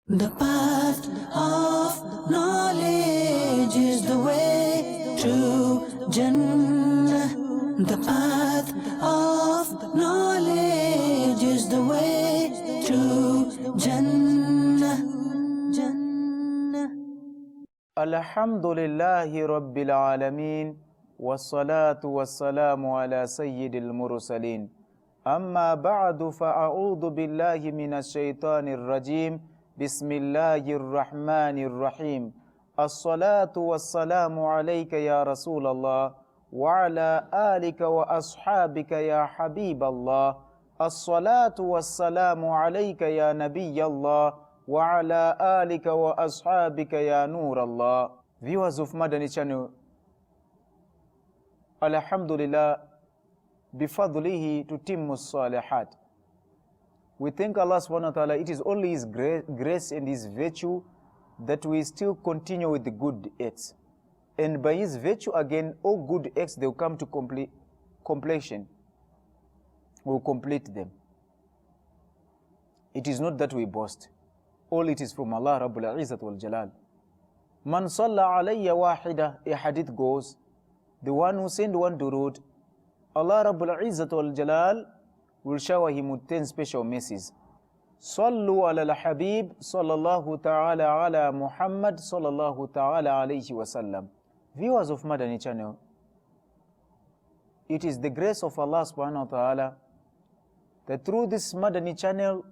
The path of knowledge is the way to Jannah. The path of knowledge is the way to Jannah. Jannah. Alhamdulillahi Rabbil Alameen. Wassalatu wassalamu ala Sayyidil Mursaleen. Amma ba'du fa'a'udhu billahi minash shaitanir rajim. Bismillahir Rahmanir Rahim. As-salatu wassalamu alayka ya Rasulallah wa ala alika wa ashabika ya Habiballah. As-salatu wassalamu alayka ya Nabiyallah wa ala alika wa ashabika ya Nurallah. Viewers of Madani Channel, Alhamdulillah, bifadlihi tutimmu salihat. We thank Allah subhanahu wa ta'ala. It is only His grace and His virtue that we still continue with the good acts. And by His virtue again, all good acts, they will come to completion. We will complete them. It is not that we boast. All it is from Allah Rabbul Izzat wal Jalal. Man salla alayya wahida, a hadith goes, the one who send one durood, Allah Rabbul Izzat wal Jalal will shower him with 10 special mercies. Sallu ala al-Habib sallallahu ta'ala ala Muhammad sallallahu ta'ala alayhi wa sallam. Viewers of Madani Channel, it is the grace of Allah subhanahu wa ta'ala that through this Madani Channel,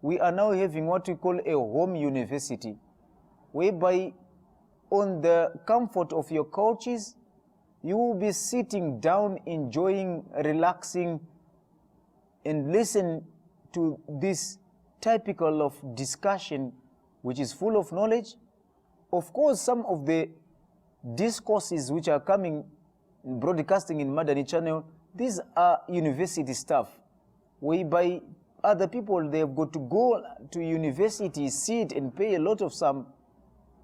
we are now having what we call a home university, whereby on the comfort of your couches, you will be sitting down, enjoying, relaxing, and listen to this typical of discussion which is full of knowledge. Of course, some of the discourses which are coming, broadcasting in Madani Channel, these are university stuff, whereby other people, they have got to go to university, sit and pay a lot of sum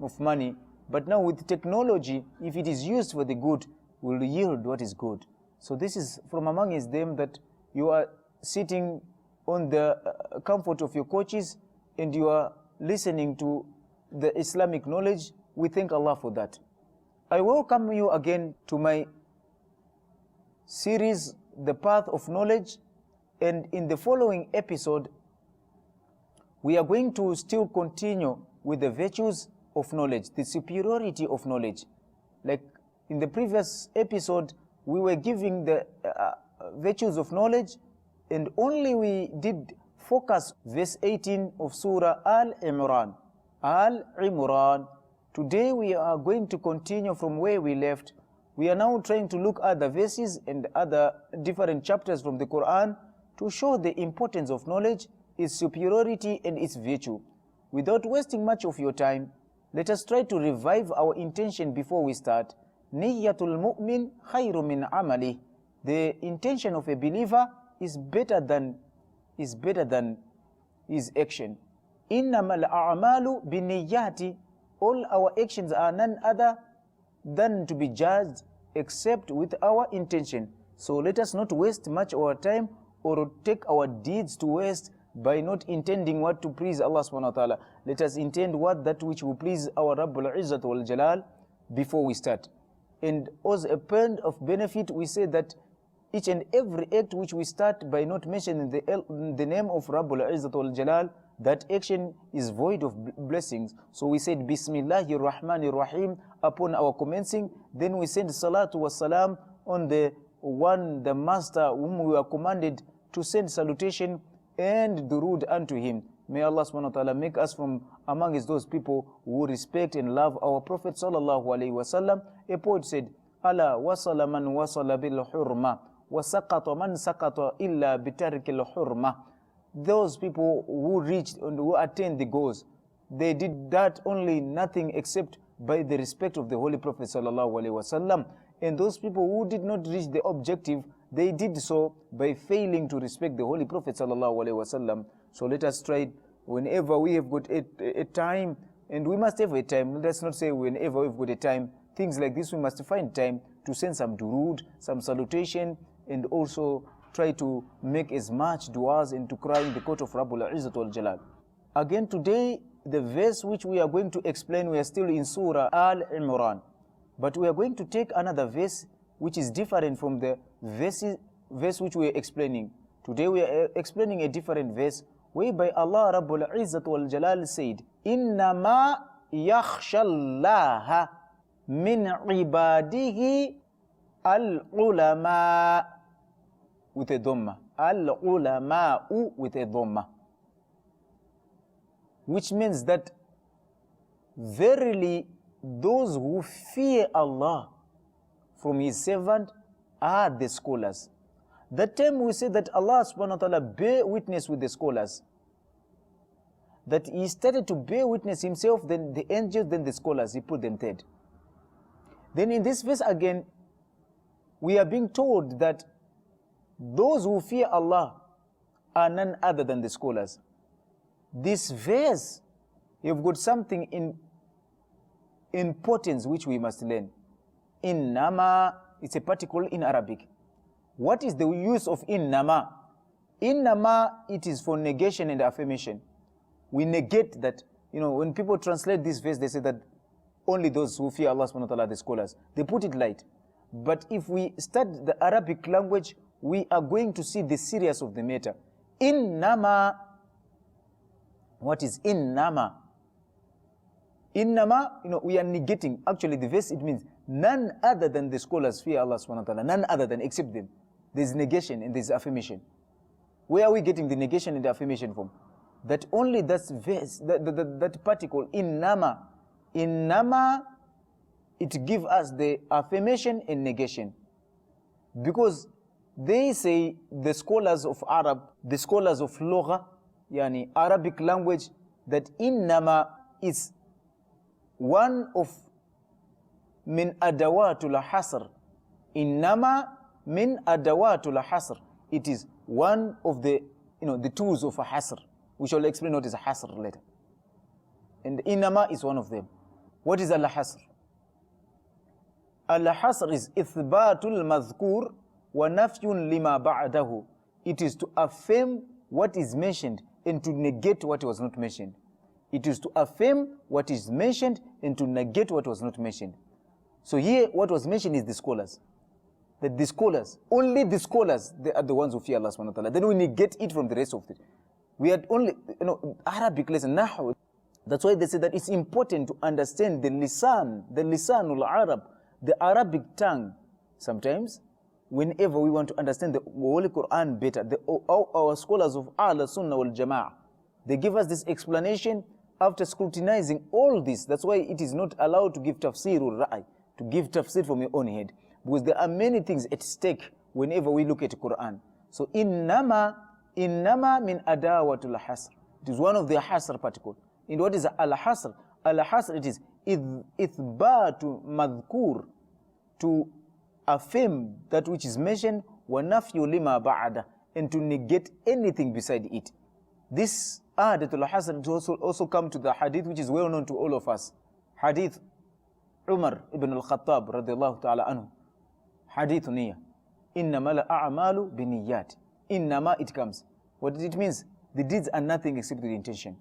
of money. But now with technology, if it is used for the good, will yield what is good. So this is from among them that you are sitting on the comfort of your couches and you are listening to the Islamic knowledge. We thank Allah for that. I welcome you again to my series, The Path of Knowledge. And in the following episode, we are going to still continue with the virtues of knowledge, the superiority of knowledge. Like in the previous episode, we were giving the virtues of knowledge, and only we did focus verse 18 of Surah Al-Imran. Al-Imran. Today we are going to continue from where we left. We are now trying to look at the verses and other different chapters from the Quran to show the importance of knowledge, its superiority and its virtue. Without wasting much of your time, let us try to revive our intention before we start. Niyyatul mu'min khayru min amali. The intention of a believer is better than his action. Innamal a'malu binniyati. All our actions are none other than to be judged except with our intention. So let us not waste much of our time or take our deeds to waste by not intending what to please Allah subhanahu wa ta'ala. Let us intend that which will please our Rabbul Izzat wal Jalal before we start. And as a point of benefit, we say that each and every act which we start by not mentioning the name of Rabbul Izzat wal Jalal, that action is void of blessings. So we said Bismillahir Rahmanir Rahim upon our commencing. Then we send salatu was salam on the one, the master whom we are commanded to send salutation and durood unto him. May Allah subhanahu wa ta'ala make us from among those people who respect and love our Prophet sallallahu alaihi wasallam. A poet said, Ala wasala man wasala bil hurma, wa saqata man saqata illa bitarikil hurma. Those people who reached and who attained the goals, they did that only nothing except by the respect of the Holy Prophet sallallahu alaihi wasallam. And those people who did not reach the objective, they did so by failing to respect the Holy Prophet sallallahu alaihi wasallam. So let us try, whenever we have got a time, and we must have a time, let's not say whenever we've got a time, things like this, we must find time to send some durood, some salutation, and also try to make as much du'as and to cry in the court of Rabbul Izzat wal Jalal. Again today, the verse which we are going to explain, we are still in Surah Al-Imran. But we are going to take another verse which is different from the verse which we are explaining. Today we are explaining a different verse whereby Allah Rabbul Izzat wal Jalal said, إِنَّمَا يَخْشَى اللَّهَ مِنْ عِبَادِهِ الْعُلَمَاءُ with a dhamma. Al-ulama'u with a dhamma. Which means that verily those who fear Allah from His servant are the scholars. That time we say that Allah subhanahu wa ta'ala bear witness with the scholars. That He started to bear witness Himself, then the angels, then the scholars, He put them third. Then in this verse again, we are being told that those who fear Allah are none other than the scholars. This verse, you've got something in importance which we must learn. Innama, it's a particle in Arabic. What is the use of innama? Innama, it is for negation and affirmation. We negate that, when people translate this verse, they say that only those who fear Allah subhanahu wa ta'ala are the scholars. They put it light. But if we study the Arabic language, we are going to see the serious of the matter. Innama, what is innama? Innama, we are negating. Actually, the verse, it means none other than the scholars fear Allah subhanahu wa ta'ala. None other than, except them. There's negation and there's affirmation. Where are we getting the negation and the affirmation from? That only that verse, that particle, innama. Innama, it gives us the affirmation and negation. Because they say, the scholars of Arab, the scholars of Lugha, yani Arabic language, that innama is one of min adawatul hasr. Innama min adawatul hasr. It is one of the, the tools of a hasr. We shall explain what is a hasr later. And innama is one of them. What is al-hasr? Al-hasr is ithbatul madhkur wa nafyun lima ba'dahu. It is to affirm what is mentioned and to negate what was not mentioned. It is to affirm what is mentioned and to negate what was not mentioned. So here, what was mentioned is the scholars. That the scholars, only the scholars, they are the ones who fear Allah subhanahu wa ta'ala. Then we negate it from the rest of it. We had only, Arabic lesson, Nahu. That's why they say that it's important to understand the lisanul Arab, the Arabic tongue. Sometimes, whenever we want to understand the Holy Quran better, our scholars of Ahl Sunnah wal Jama'ah, they give us this explanation after scrutinizing all this. That's why it is not allowed to give tafsirul ra'i, to give tafsir from your own head. Because there are many things at stake whenever we look at the Quran. So, innama min adawatul hasr. It is one of the hasr particle. And what is al-hasr? Al-hasr, it is ithbatu madhkur, to affirm that which is mentioned, wa nafyu lima ba'da, and to negate anything beside it. This adatul hasr also come to the hadith which is well known to all of us. Hadith Umar ibn al-Khattab radiallahu ta'ala anhu. Hadith niyyah. Innama al-a'malu biniyat. Innama, it comes. What it means? The deeds are nothing except the intention.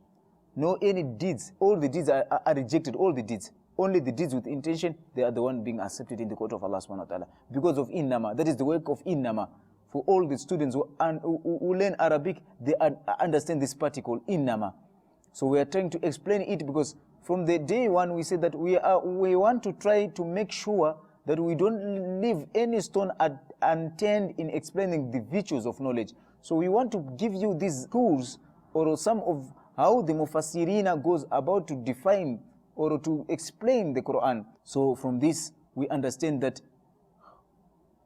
No any deeds. All the deeds are rejected. All the deeds. Only the deeds with intention, they are the one being accepted in the court of Allah subhanahu wa ta'ala. Because of innama. That is the work of innama. For all the students who learn Arabic, they understand this particle, innama. So we are trying to explain it because from the day one we said that we want to try to make sure that we don't leave any stone unturned in explaining the virtues of knowledge. So we want to give you these tools or some of how the Mufassirina goes about to define or to explain the Quran. So from this, we understand that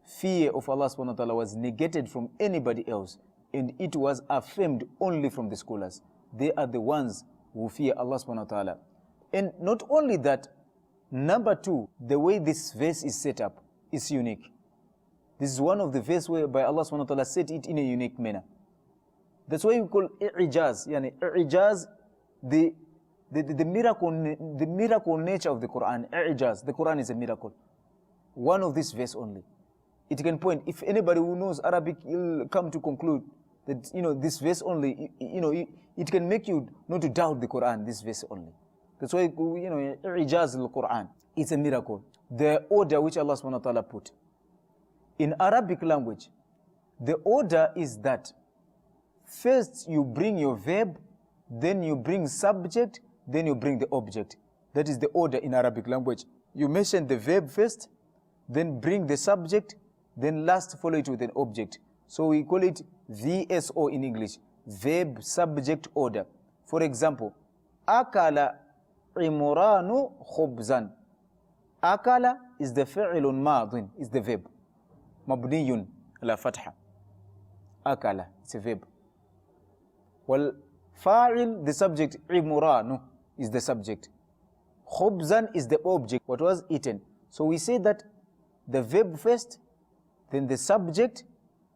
fear of Allah subhanahu wa ta'ala was negated from anybody else, and it was affirmed only from the scholars. They are the ones who fear Allah subhanahu wa ta'ala. And not only that, number two, the way this verse is set up is unique. This is one of the verses whereby Allah subhanahu wa ta'ala set it in a unique manner. That's why we call i'ijaz. Yani i'ijaz, the miracle nature of the Quran. I'ijaz, the Quran is a miracle. One of this verse only. It can point, if anybody who knows Arabic will come to conclude that, this verse only, it can make you not to doubt the Quran, this verse only. That's why, Ijaz al-Quran, it's a miracle. The order which Allah subhanahu wa ta'ala put. In Arabic language, the order is that first you bring your verb, then you bring subject, then you bring the object. That is the order in Arabic language. You mention the verb first, then bring the subject, then last follow it with an object. So we call it VSO in English, verb subject order. For example, akala imranu khubzan. Akala is the fi'lun madin, is the verb. Mabniyun ala fatha. Akala, it's a verb. Well, fa'il, the subject, imranu is the subject. Khubzan is the object, what was eaten. So we say that the verb first, then the subject,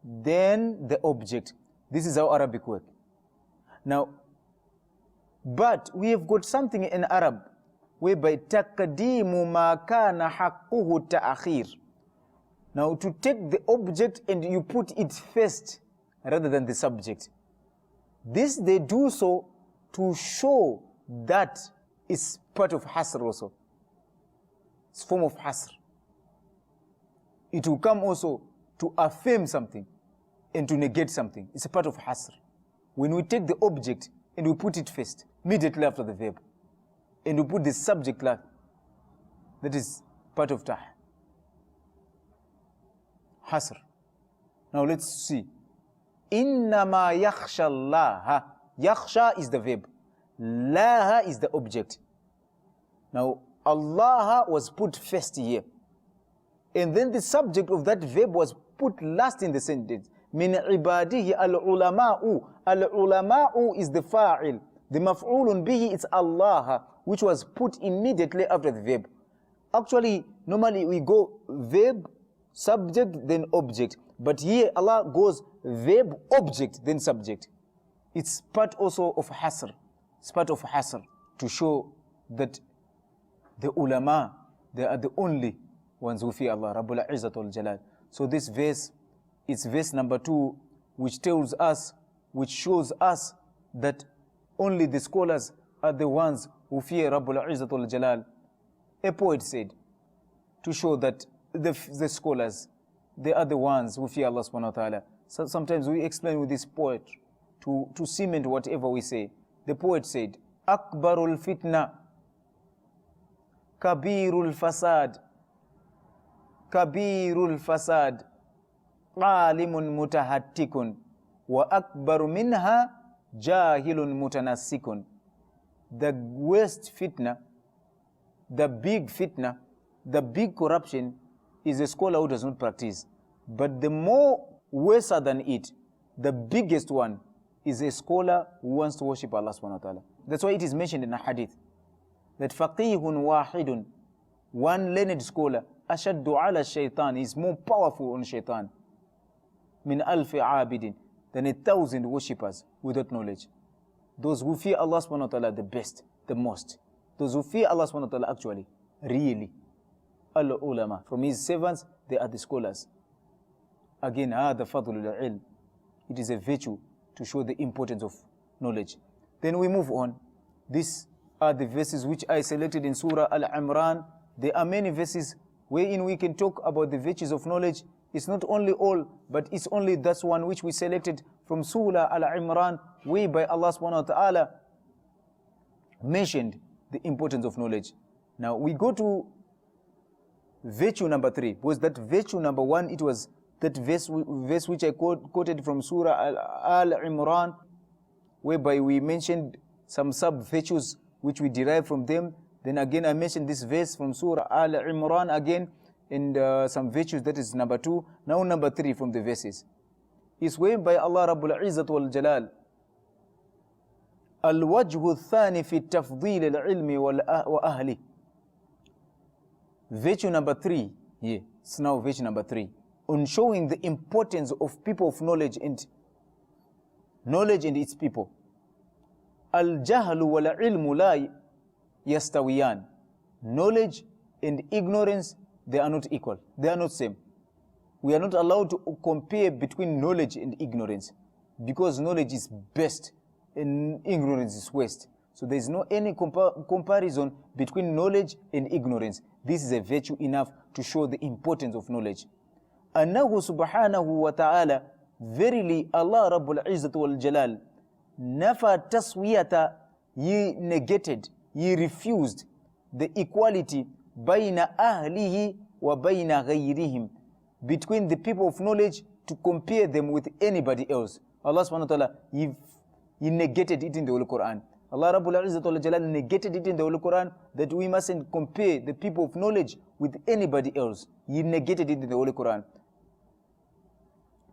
then the object. This is how Arabic works. Now, but we have got something in Arab whereby taqdimu ma kana haqquhu ta'khir. Now, to take the object and you put it first rather than the subject. This they do so to show that it's part of hasr also. It's a form of hasr. It will come also to affirm something and to negate something. It's a part of hasr. When we take the object and we put it first, immediately after the verb, and we put the subject last, that is part of hasr. Now let's see. Innama yakhsha Allah. Yakhsha is the verb. Laha is the object. Now, Allah was put first here. And then the subject of that verb was put last in the sentence. Min ibadihi al-ulama'u. Al-ulama'u is the fa'il. The maf'ulun bihi is Allah, which was put immediately after the verb. Actually, normally we go verb, subject, then object. But here Allah goes verb, object, then subject. It's part also of hasr. It's part of hasr to show that the ulama, they are the only ones who fear Allah, Rabbul Izzat wal Jalal. So this verse, it's verse number 2, which tells us, which shows us that only the scholars are the ones who fear Rabbul Izzat wal Jalal. A poet said, to show that the scholars, they are the ones who fear Allah subhanahu wa ta'ala. So sometimes we explain with this poet to cement whatever we say. The poet said, Akbarul fitna, Kabirul fasad, Kabirul fasad, Alimun mutahattikun, Wa akbaru minha, Jahilun mutanassikun. The worst fitna, the big fitna, the big corruption is a scholar who does not practice. But the more worse than it, the biggest one, is a scholar who wants to worship Allah subhanahu wa ta'ala. That's why it is mentioned in a hadith that faqihun wahidun, one learned scholar, ashaddu ala shaitan, is more powerful on shaitan, min alfi abidin, than 1,000 worshippers without knowledge. Those who fear Allah subhanahu wa ta'ala the best, the most. Those who fear Allah subhanahu wa ta'ala actually, really. Al-ulama, from his servants, they are the scholars. Again, the fadlul ilm. It is a virtue to show the importance of knowledge. Then we move on. These are the verses which I selected in Surah Al-Imran. There are many verses wherein we can talk about the virtues of knowledge. It's not only all, but it's only that one which we selected from Surah Al-Imran, whereby Allah subhanahu wa ta'ala mentioned the importance of knowledge. Now we go to virtue number 3. Was that virtue number 1? It was that verse which I quoted from Surah Al-Imran, whereby we mentioned some sub-virtues which we derive from them. Then again I mentioned this verse from Surah Al-Imran again, and some virtues, that is number 2. Now number 3 from the verses is whereby Allah Rabbul Izzat wal Jalal, Al-wajhu thani fi tafdeel al-ilmi wa ahli. Virtue number 3 here. It's now virtue number 3. On showing the importance of people of knowledge and its people. Al-jahlu wal-ilmu la yastawiyan. Knowledge and ignorance, they are not equal. They are not same. We are not allowed to compare between knowledge and ignorance. because knowledge is best and ignorance is worst. So there is no any comparison between knowledge and ignorance. This is a virtue enough to show the importance of knowledge. Annahu subhanahu wa ta'ala, verily Allah Rabbul Izzat wal Jalal, nafa taswiyata, he negated, he refused the equality bayna ahlihi wa bayna ghayrihim, between the people of knowledge, to compare them with anybody else. Allah subhanahu wa ta'ala, he negated it in the Holy Quran. Allah Rabbul Izzat wal Jalal negated it in the Holy Quran that we mustn't compare the people of knowledge with anybody else. He negated it in the Holy Quran.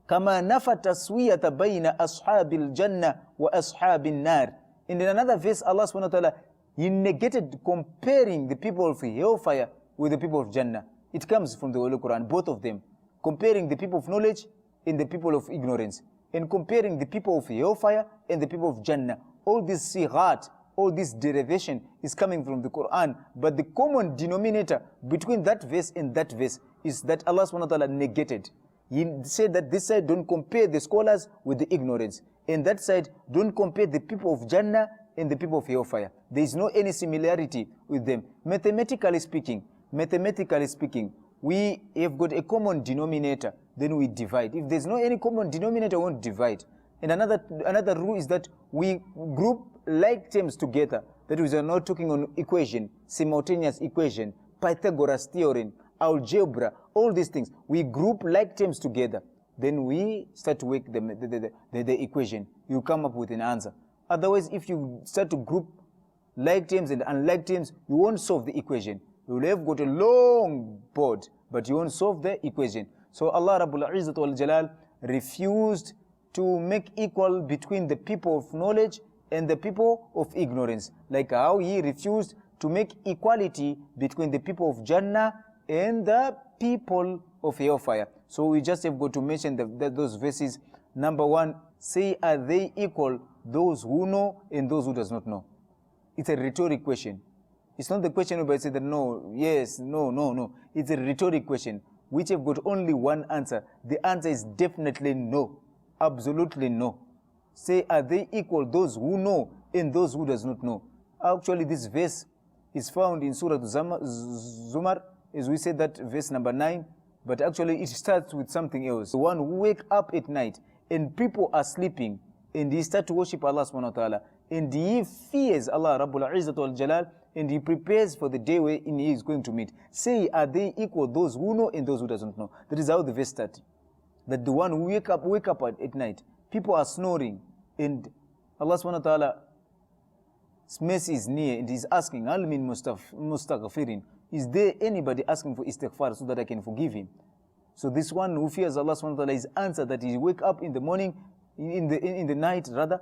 Kama nafa taswiyata bayna ashabil jannah wa ashabin nar. In another verse, Allah subhanahu wa ta'ala, he negated comparing the people of hellfire with the people of Jannah. It comes from the Holy Quran, both of them. Comparing the people of knowledge and the people of ignorance. And comparing the people of hellfire and the people of Jannah. All this sighat, all this derivation is coming from the Quran. But the common denominator between that verse and that verse is that Allah subhanahu wa ta'ala negated. He said that this side don't compare the scholars with the ignorance. And that side don't compare the people of Jannah and the people of hellfire. There is no any similarity with them. Mathematically speaking, we have got a common denominator, then we divide. If there's no any common denominator, we won't divide. And another rule is that we group like terms together. That is, we are not talking on equation, simultaneous equation, Pythagoras theorem, algebra, all these things. We group like terms together. Then we start to work the equation. You come up with an answer. Otherwise, if you start to group like terms and unlike terms, you won't solve the equation. You will have got a long board, but you won't solve the equation. So Allah Rabbul Izzat wal Jalal refused to make equal between the people of knowledge and the people of ignorance. Like how he refused to make equality between the people of Jannah and the people of hellfire. So we just have got to mention those verses. Number one, say, are they equal, those who know and those who does not know? It's a rhetoric question. It's not the question where I say that no, yes, no. It's a rhetoric question, which have got only one answer. The answer is definitely no. Absolutely no. Say, are they equal, those who know and those who does not know? Actually, this verse is found in Surah Zumar, as we said that verse number 9, but actually it starts with something else. The one who wake up at night and people are sleeping and he start to worship Allah subhanahu wa ta'ala and he fears Allah Rabbul Izzat wal Jalal and he prepares for the day wherein he is going to meet. Say, are they equal, those who know and those who doesn't know? That is how the verse starts. That the one who wake up at night, people are snoring and Allah subhanahu wa ta'ala's mercy is near and he's asking, Al min mustaghfirin, is there anybody asking for istighfar so that I can forgive him? So this one who fears Allah subhanahu wa ta'ala is answered that he wake up in the morning, in the night rather,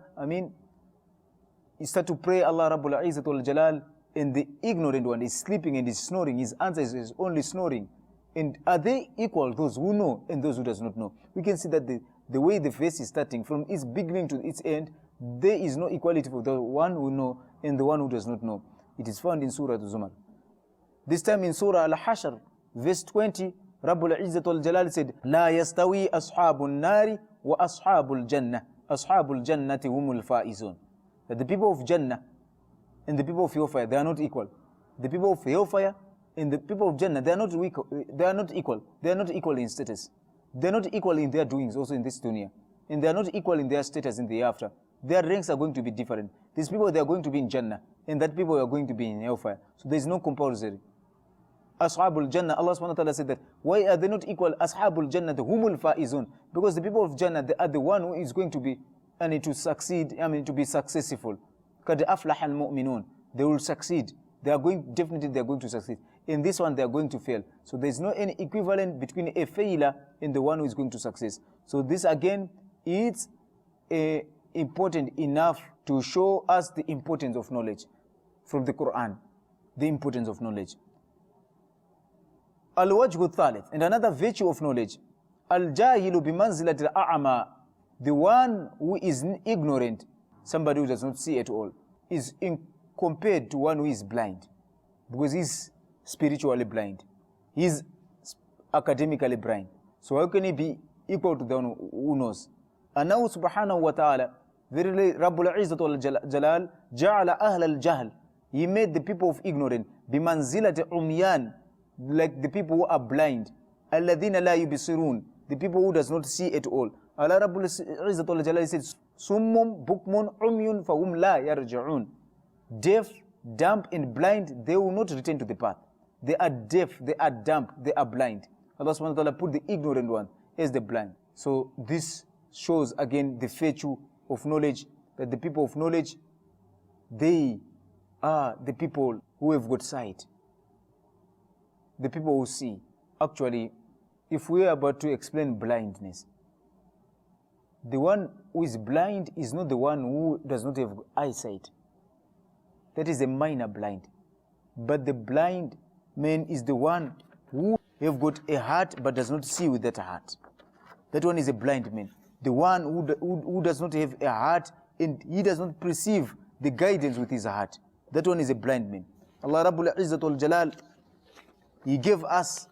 he start to pray Allah Rabbul Izzat wal Jalal, and the ignorant one is sleeping and is snoring. His answer is only snoring. And are they equal, those who know and those who does not know? We can see that the way the verse is starting, from its beginning to its end, there is no equality for the one who know and the one who does not know. It is found in Surah Zumar. This time in Surah Al-Hashr, verse 20, Rabbul Izzat wal Jalal said, La yastawi ashabul nari wa ashabul jannah. Ashabul jannati humul faizun. That the people of Jannah and the people of hellfire, they are not equal. The people of hellfire and the people of Jannah, they are not equal. They are not equal. They are not equal in status. They are not equal in their doings also in this dunya. And they are not equal in their status in the after. Their ranks are going to be different. These people, they are going to be in Jannah, and that people are going to be in hellfire. So there is no comparison. Ashabul Jannah, Allah subhanahu wa ta'ala said that, why are they not equal? Ashabul Jannah, the humul faizun. Because the people of Jannah, they are the one who is going to be, to succeed, to be successful. Kad aflaha al-mu'minun. They will succeed. They are going to succeed. In this one, they are going to fail. So there is no any equivalent between a failure and the one who is going to success. So this again, it's important enough to show us the importance of knowledge from the Quran. The importance of knowledge. Al-wajhu thalith, and another virtue of knowledge. Al-jahilu bimanzilati al-a'ma. The one who is ignorant, somebody who does not see at all, is compared to one who is blind. Because he's spiritually blind. He's academically blind. So how can he be equal to the one who knows? أنه سبحانه وتعالى, verily Rabbul Izzat wal Jalal, جعل أهل الجهل, He made the people of ignorance, بمنزلة عميان, like the people who are blind, الذين لا يبصرون, the people who does not see at all. Allah Rabbul Izzat wal Jalal says, Summum bukmun umyun fahum la yarja'un. Deaf, dumb and blind, they will not return to the path. They are deaf, they are dumb, they are blind. Allah subhanahu wa ta'ala put the ignorant one as the blind. So this shows again the virtue of knowledge, that the people of knowledge, they are the people who have got sight, the people who see. Actually, if we are about to explain blindness, the one who is blind is not the one who does not have eyesight. That is a minor blind. But the blind man is the one who have got a heart but does not see with that heart. That one is a blind man. The one who does not have a heart and he does not perceive the guidance with his heart. That one is a blind man. Allah Rabbul Izzat wal Jalal, He gave us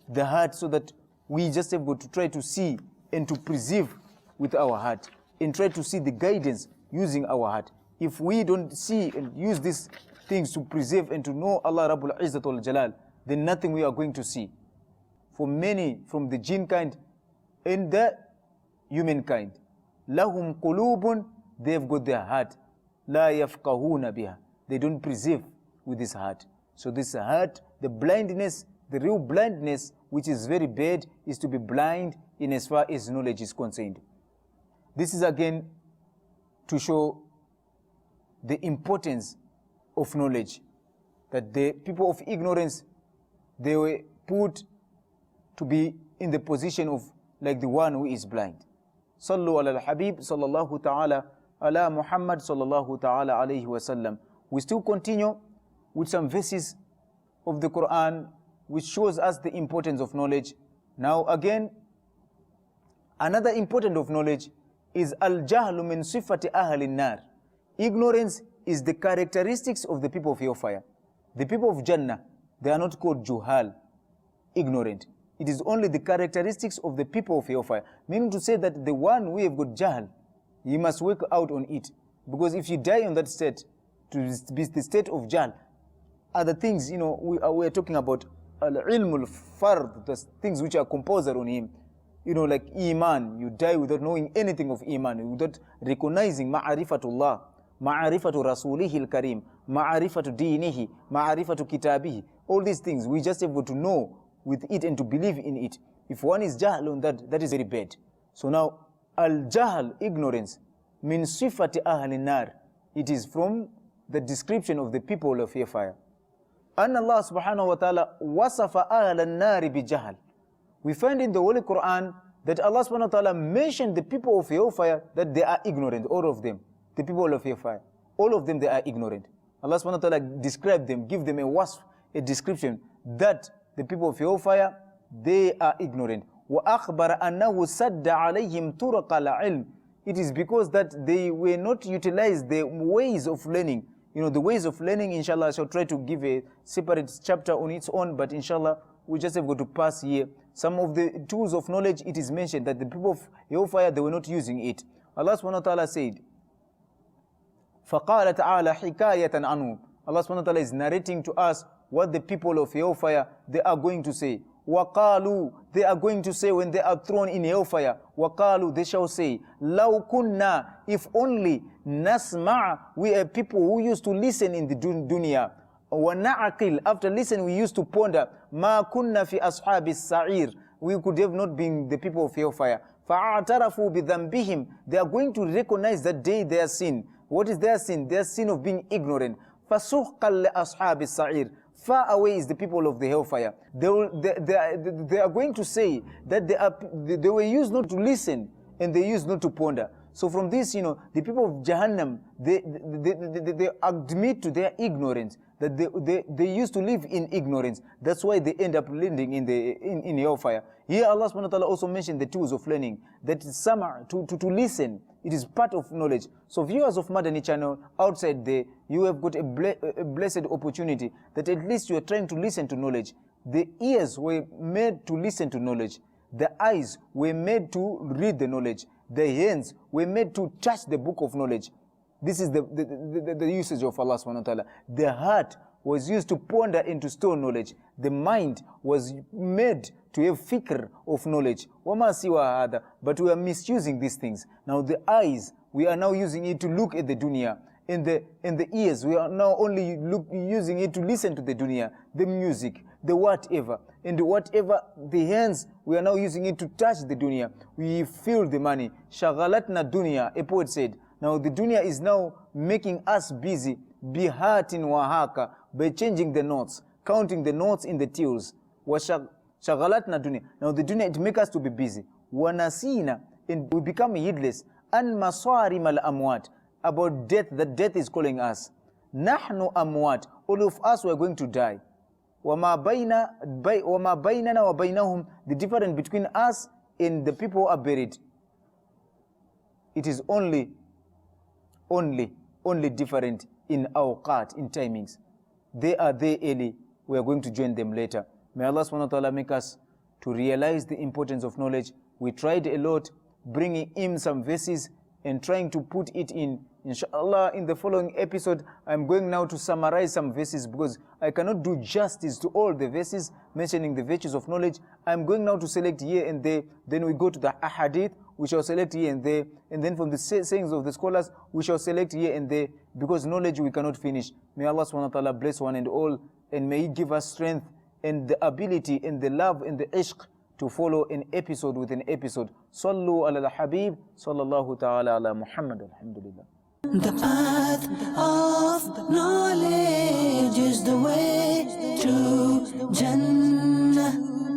the heart so that we just have got to try to see and to perceive with our heart and try to see the guidance using our heart. If we don't see and use these things to preserve and to know Allah Rabbul Izzat wal Jalal, then nothing we are going to see. For many from the jinn kind and the humankind, lahum qulubun, they have got their heart, la yafqahuna biha, they don't preserve with this heart. So this heart, the blindness, the real blindness, which is very bad, is to be blind in as far as knowledge is concerned. This is again to show the importance of knowledge, that the people of ignorance, they were put to be in the position of like the one who is blind. Sallu ala al-Habib sallallahu ta'ala ala Muhammad sallallahu ta'ala alayhi wa sallam. We still continue with some verses of the Quran which shows us the importance of knowledge. Now again, another important of knowledge is al-jahlu min sifati ahli nar. Ignorance is the characteristics of the people of hellfire. The people of Jannah, they are not called juhal, ignorant. It is only the characteristics of the people of hellfire. Meaning to say that the one who have got jahl, he must work out on it. Because if you die on that state, to be the state of jahl, other things, we are talking about al-ilmul fard, the things which are composed on him. Like iman, you die without knowing anything of iman, without recognizing ma'arifatullah, ma'arifatu rasulihil kareem, ma'arifatu dinihi, ma'arifatu kitabihi. All these things, we just have got to know with it and to believe in it. If one is jahl on that, that is very bad. So now, al-jahl, ignorance, min sifati ahli nar. It is from the description of the people of hellfire. And Allah subhanahu wa ta'ala wasafa ahli nari bi jahl. We find in the Holy Quran that Allah subhanahu wa ta'ala mentioned the people of hellfire that they are ignorant, all of them. The people of hellfire, all of them, they are ignorant. Allah subhanahu wa ta'ala described them, give them a wasf, a description that the people of hellfire, they are ignorant. وَأَخْبَرَ أَنَّهُ سَدَّ عَلَيْهِمْ طُرَقَ الْعِلْمِ. It is because that they were not utilized the ways of learning. The ways of learning, inshallah, I shall try to give a separate chapter on its own, but inshallah, we just have got to pass here. Some of the tools of knowledge, it is mentioned that the people of hellfire, they were not using it. Allah subhanahu wa ta'ala said, فَقَالَ تَعَالَى حِكَايَةً عَنْهُمْ. Allah subhanahu wa ta'ala is narrating to us what the people of hellfire, they are going to say. وَقَالُوا, they are going to say when they are thrown in hellfire. وَقَالُوا, they shall say, لَوْ كُنَّا, if only, نَسْمَعْ, we are people who used to listen in the dunya. وَنَعْقِلْ, after listening we used to ponder. مَا كُنَّا فِي أَصْحَابِ السَّعِيرِ, we could have not been the people of hellfire. فَأَعْتَرَفُوا بِذَنْبِهِمْ, they are going to recognize that day their sin. What is their sin? Their sin of being ignorant. فَسُحْقًا لِأَصْحَابِ السَّعِيرِ, far away is the people of the hellfire. They are going to say that they were used not to listen and they used not to ponder. So from this, the people of Jahannam, they admit to their ignorance, that they used to live in ignorance. That's why they end up landing in hellfire. Here Allah subhanahu wa ta'ala also mentioned the tools of learning, that is sama, to listen. It is part of knowledge. So viewers of Madani channel outside there, you have got a blessed opportunity that at least you are trying to listen to knowledge. The ears were made to listen to knowledge. The eyes were made to read the knowledge. The hands were made to touch the book of knowledge. This is the usage of Allah subhanahu wa ta'ala. The heart was used to ponder and to store knowledge. The mind was made to have fikr of knowledge. But we are misusing these things. Now the eyes, we are now using it to look at the dunya. In the ears, we are now only using it to listen to the dunya, the music, the whatever. And whatever, the hands, we are now using it to touch the dunya. We feel the money. Shaghalatna dunya, a poet said. Now the dunya is now making us busy, bihatin wahaka, by changing the notes, counting the notes in the tills. Shaghalatna dunya. Now the dunya, it makes us to be busy. Wanasina, and we become heedless. An masarim al amwat, about death, that death is calling us. Nahnu amwat, all of us were going to die. Wama baynana wa baynahum, the difference between us and the people who are buried. It is only different in awqat, in timings. They are there early, we are going to join them later. May Allah subhanahu wa ta'ala make us to realize the importance of knowledge. We tried a lot, bringing in some verses and trying to put it in. Inshallah, in the following episode, I'm going now to summarize some verses because I cannot do justice to all the verses mentioning the virtues of knowledge. I'm going now to select here and there. Then we go to the ahadith, we shall select here and there. And then from the sayings of the scholars, we shall select here and there, because knowledge we cannot finish. May Allah subhanahu wa ta'ala bless one and all, and may He give us strength and the ability and the love and the ishq to follow an episode with an episode. Sallu ala al-Habib, sallallahu ta'ala ala Muhammad, alhamdulillah. The path of knowledge is the way to Jannah.